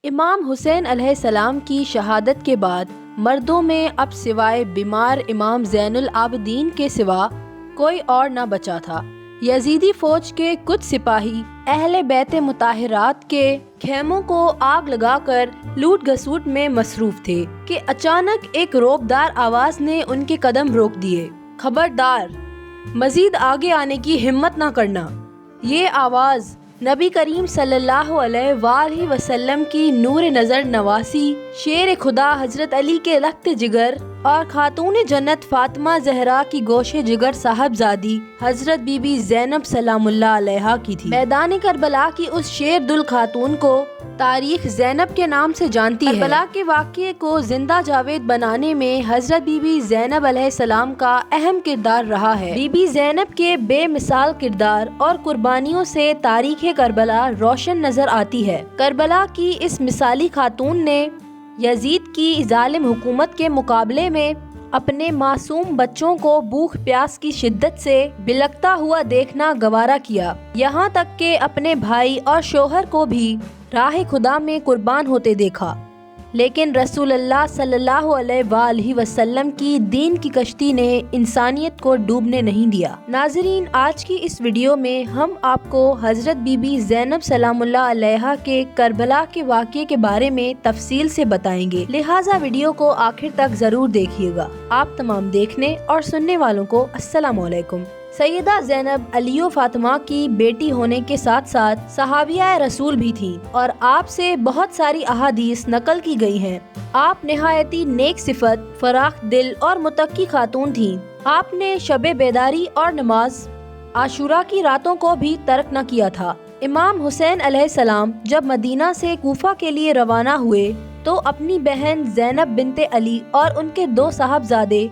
امام حسین علیہ السلام کی شہادت کے بعد مردوں میں اب سوائے بیمار امام زین العابدین کے سوا کوئی اور نہ بچا تھا۔ یزیدی فوج کے کچھ سپاہی اہل بیت مطہرات کے خیموں کو آگ لگا کر لوٹ گھسوٹ میں مصروف تھے کہ اچانک ایک رعبدار آواز نے ان کے قدم روک دیے۔ خبردار، مزید آگے آنے کی ہمت نہ کرنا۔ یہ آواز نبی کریم صلی اللہ علیہ وآلہ وسلم کی نور نظر نواسی شیر خدا حضرت علی کے رخت جگر اور خاتون جنت فاطمہ زہرا کی گوشے جگر صاحبزادی حضرت بی بی زینب سلام اللہ علیہا کی تھی۔ میدان کربلا کی اس شیر دل خاتون کو تاریخ زینب کے نام سے جانتی ہے۔ کربلا کے واقعے کو زندہ جاوید بنانے میں حضرت بی بی زینب علیہ السلام کا اہم کردار رہا ہے۔ بی بی زینب کے بے مثال کردار اور قربانیوں سے تاریخ کربلا روشن نظر آتی ہے۔ کربلا کی اس مثالی خاتون نے یزید کی ظالم حکومت کے مقابلے میں اپنے معصوم بچوں کو بھوک پیاس کی شدت سے بلکتا ہوا دیکھنا گوارا کیا، یہاں تک کہ اپنے بھائی اور شوہر کو بھی راہ خدا میں قربان ہوتے دیکھا، لیکن رسول اللہ صلی اللہ علیہ وآلہ وسلم کی دین کی کشتی نے انسانیت کو ڈوبنے نہیں دیا۔ ناظرین، آج کی اس ویڈیو میں ہم آپ کو حضرت بی بی زینب سلام اللہ علیہا کے کربلا کے واقعے کے بارے میں تفصیل سے بتائیں گے، لہٰذا ویڈیو کو آخر تک ضرور دیکھیے گا۔ آپ تمام دیکھنے اور سننے والوں کو السلام علیکم۔ سیدہ زینب علی و فاطمہ کی بیٹی ہونے کے ساتھ ساتھ صحابیہ رسول بھی تھیں اور آپ سے بہت ساری احادیث نقل کی گئی ہیں۔ آپ نہایتی نیک صفت، فراخ دل اور متقی خاتون تھیں۔ آپ نے شب بیداری اور نماز عاشورہ کی راتوں کو بھی ترک نہ کیا تھا۔ امام حسین علیہ السلام جب مدینہ سے کوفہ کے لیے روانہ ہوئے تو اپنی بہن زینب بنت علی اور ان کے دو صاحبزادے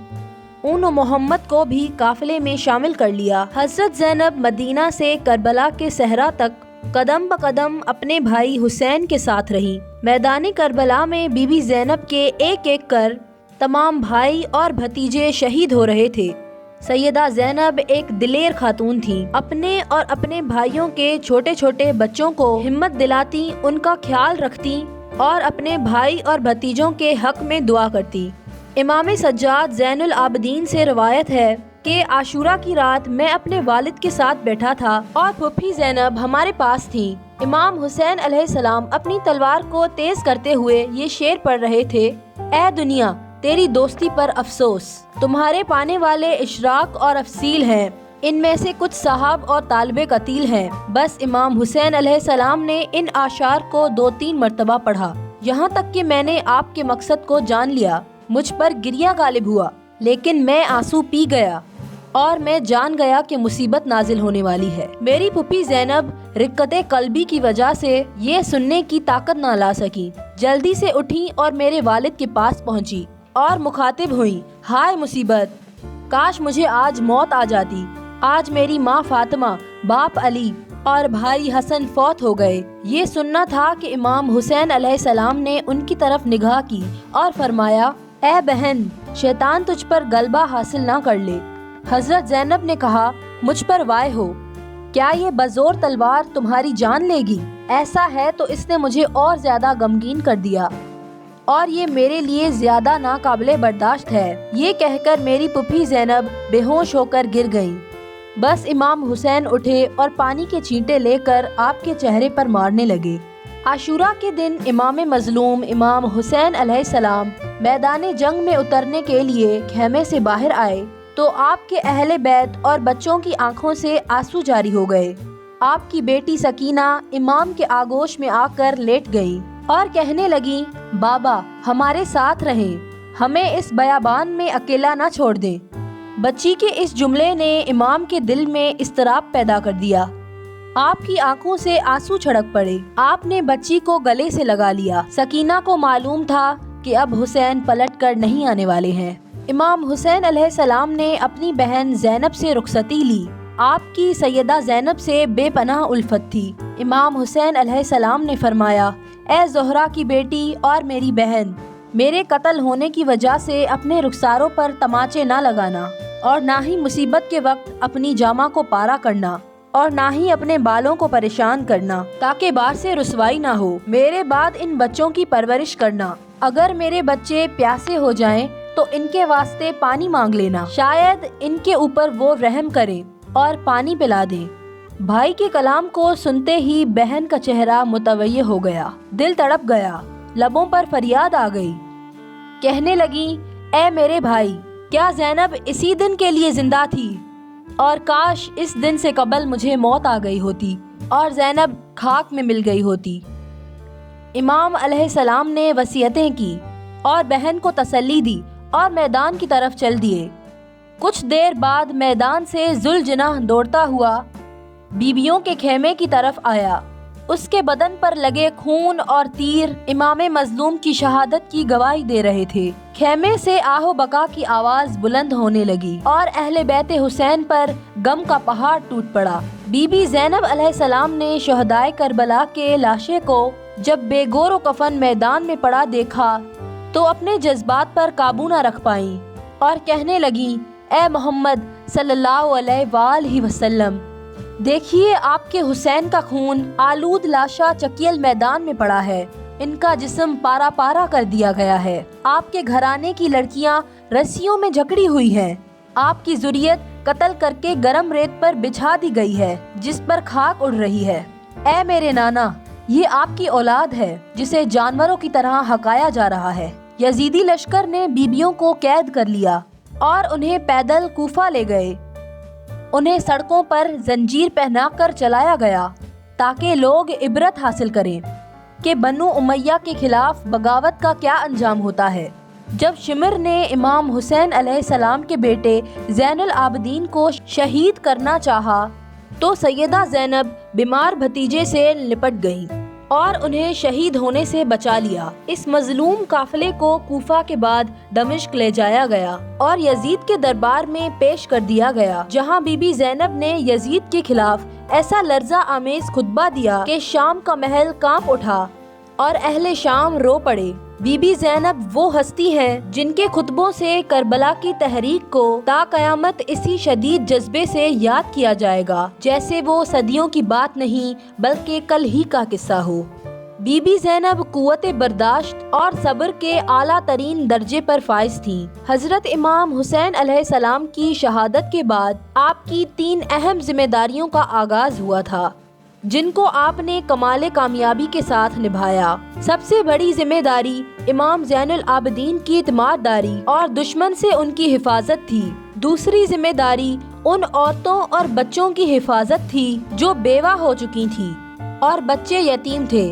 اون و محمد کو بھی قافلے میں شامل کر لیا۔ حضرت زینب مدینہ سے کربلا کے صحرا تک قدم بقدم اپنے بھائی حسین کے ساتھ رہی۔ میدان کربلا میں بی بی زینب کے ایک ایک کر تمام بھائی اور بھتیجے شہید ہو رہے تھے۔ سیدہ زینب ایک دلیر خاتون تھیں، اپنے اور اپنے بھائیوں کے چھوٹے چھوٹے بچوں کو ہمت دلاتی، ان کا خیال رکھتی اور اپنے بھائی اور بھتیجوں کے حق میں دعا کرتی۔ امام سجاد زین العابدین سے روایت ہے کہ عاشورہ کی رات میں اپنے والد کے ساتھ بیٹھا تھا اور پھوپھی زینب ہمارے پاس تھیں۔ امام حسین علیہ السلام اپنی تلوار کو تیز کرتے ہوئے یہ شعر پڑھ رہے تھے: اے دنیا تیری دوستی پر افسوس، تمہارے پانے والے اشراق اور افصیل ہیں، ان میں سے کچھ صاحب اور طالب قتیل ہیں۔ بس امام حسین علیہ السلام نے ان اشعار کو 2-3 مرتبہ پڑھا، یہاں تک کہ میں نے آپ کے مقصد کو جان لیا۔ مجھ پر گریہ غالب ہوا، لیکن میں آنسو پی گیا اور میں جان گیا کہ مصیبت نازل ہونے والی ہے۔ میری پھوپھی زینب رقت قلبی کی وجہ سے یہ سننے کی طاقت نہ لا سکی، جلدی سے اٹھی اور میرے والد کے پاس پہنچی اور مخاطب ہوئی: ہائے مصیبت، کاش مجھے آج موت آ جاتی۔ آج میری ماں فاطمہ، باپ علی اور بھائی حسن فوت ہو گئے۔ یہ سننا تھا کہ امام حسین علیہ السلام نے ان کی طرف نگاہ کی اور فرمایا: اے بہن، شیطان تجھ پر غلبہ حاصل نہ کر لے۔ حضرت زینب نے کہا: مجھ پر وائے ہو، کیا یہ بزور تلوار تمہاری جان لے گی؟ ایسا ہے تو اس نے مجھے اور زیادہ غمگین کر دیا اور یہ میرے لیے زیادہ ناقابل برداشت ہے۔ یہ کہہ کر میری پھوپھی زینب بے ہوش ہو کر گر گئیں۔ بس امام حسین اٹھے اور پانی کے چھینٹے لے کر آپ کے چہرے پر مارنے لگے۔ عاشورہ کے دن امام مظلوم امام حسین علیہ السلام میدان جنگ میں اترنے کے لیے خیمے سے باہر آئے تو آپ کے اہل بیت اور بچوں کی آنکھوں سے آنسو جاری ہو گئے۔ آپ کی بیٹی سکینہ امام کے آغوش میں آ کر لیٹ گئی اور کہنے لگیں: بابا ہمارے ساتھ رہیں، ہمیں اس بیابان میں اکیلا نہ چھوڑ دیں۔ بچی کے اس جملے نے امام کے دل میں اضطراب پیدا کر دیا۔ آپ کی آنکھوں سے آنسو چھڑک پڑے۔ آپ نے بچی کو گلے سے لگا لیا۔ سکینہ کو معلوم تھا کہ اب حسین پلٹ کر نہیں آنے والے ہیں۔ امام حسین علیہ السلام نے اپنی بہن زینب سے رخصتی لی۔ آپ کی سیدہ زینب سے بے پناہ الفت تھی۔ امام حسین علیہ السلام نے فرمایا: اے زہرا کی بیٹی اور میری بہن، میرے قتل ہونے کی وجہ سے اپنے رخساروں پر تماچے نہ لگانا اور نہ ہی مصیبت کے وقت اپنی جامہ کو پارا کرنا۔ اور نہ ہی اپنے بالوں کو پریشان کرنا تاکہ باہر سے رسوائی نہ ہو۔ میرے بعد ان بچوں کی پرورش کرنا۔ اگر میرے بچے پیاسے ہو جائیں تو ان کے واسطے پانی مانگ لینا، شاید ان کے اوپر وہ رحم کریں اور پانی پلا دیں۔ بھائی کے کلام کو سنتے ہی بہن کا چہرہ متوجہ ہو گیا، دل تڑپ گیا، لبوں پر فریاد آ گئی۔ کہنے لگی، اے میرے بھائی، کیا زینب اسی دن کے لیے زندہ تھی؟ اور کاش اس دن سے قبل مجھے موت آ گئی ہوتی اور زینب خاک میں مل گئی ہوتی۔ امام علیہ السلام نے وصیتیں کی اور بہن کو تسلی دی اور میدان کی طرف چل دیے۔ کچھ دیر بعد میدان سے ذوالجناح دوڑتا ہوا بیبیوں کے خیمے کی طرف آیا۔ اس کے بدن پر لگے خون اور تیر امام مظلوم کی شہادت کی گواہی دے رہے تھے۔ خیمے سے آہ و بکا کی آواز بلند ہونے لگی اور اہل بیت حسین پر غم کا پہاڑ ٹوٹ پڑا۔ بی بی زینب علیہ السلام نے شہدائے کربلا کے لاشیں کو جب بے گور و کفن میدان میں پڑا دیکھا تو اپنے جذبات پر قابو نہ رکھ پائیں اور کہنے لگیں، اے محمد صلی اللہ علیہ وآلہ وسلم، دیکھیے آپ کے حسین کا خون آلود لاشا چکیل میدان میں پڑا ہے، ان کا جسم پارا پارا کر دیا گیا ہے، آپ کے گھرانے کی لڑکیاں رسیوں میں جکڑی ہوئی ہیں، آپ کی ذریت قتل کر کے گرم ریت پر بچھا دی گئی ہے جس پر خاک اڑ رہی ہے۔ اے میرے نانا، یہ آپ کی اولاد ہے جسے جانوروں کی طرح ہکایا جا رہا ہے۔ یزیدی لشکر نے بیبیوں کو قید کر لیا اور انہیں پیدل کوفہ لے گئے۔ انہیں سڑکوں پر زنجیر پہنا کر چلایا گیا تاکہ لوگ عبرت حاصل کریں کہ بنو امیہ کے خلاف بغاوت کا کیا انجام ہوتا ہے۔ جب شمر نے امام حسین علیہ السلام کے بیٹے زین العابدین کو شہید کرنا چاہا تو سیدہ زینب بیمار بھتیجے سے لپٹ گئیں اور انہیں شہید ہونے سے بچا لیا۔ اس مظلوم قافلے کو کوفہ کے بعد دمشق لے جایا گیا اور یزید کے دربار میں پیش کر دیا گیا، جہاں بی بی زینب نے یزید کے خلاف ایسا لرزہ آمیز خطبہ دیا کہ شام کا محل کانپ اٹھا اور اہل شام رو پڑے۔ بی بی زینب وہ ہستی ہے جن کے خطبوں سے کربلا کی تحریک کو تا قیامت اسی شدید جذبے سے یاد کیا جائے گا جیسے وہ صدیوں کی بات نہیں بلکہ کل ہی کا قصہ ہو۔ بی بی زینب قوت برداشت اور صبر کے اعلیٰ ترین درجے پر فائز تھیں۔ حضرت امام حسین علیہ السلام کی شہادت کے بعد آپ کی 3 اہم ذمہ داریوں کا آغاز ہوا تھا جن کو آپ نے کمال کامیابی کے ساتھ نبھایا۔ سب سے بڑی ذمہ داری امام زین العابدین کی اعتماد داری اور دشمن سے ان کی حفاظت تھی۔ دوسری ذمہ داری ان عورتوں اور بچوں کی حفاظت تھی جو بیوہ ہو چکی تھیں اور بچے یتیم تھے۔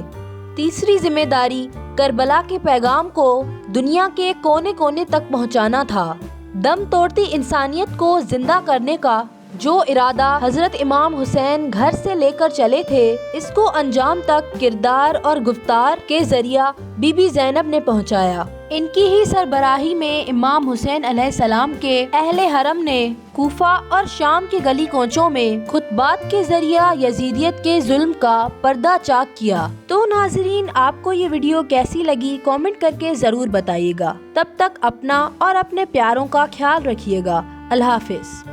تیسری ذمہ داری کربلا کے پیغام کو دنیا کے کونے کونے تک پہنچانا تھا۔ دم توڑتی انسانیت کو زندہ کرنے کا جو ارادہ حضرت امام حسین گھر سے لے کر چلے تھے، اس کو انجام تک کردار اور گفتار کے ذریعہ بی بی زینب نے پہنچایا۔ ان کی ہی سربراہی میں امام حسین علیہ السلام کے اہل حرم نے کوفہ اور شام کے گلی کوچوں میں خطبات کے ذریعہ یزیدیت کے ظلم کا پردہ چاک کیا۔ تو ناظرین، آپ کو یہ ویڈیو کیسی لگی کامنٹ کر کے ضرور بتائیے گا۔ تب تک اپنا اور اپنے پیاروں کا خیال رکھیے گا۔ اللہ حافظ۔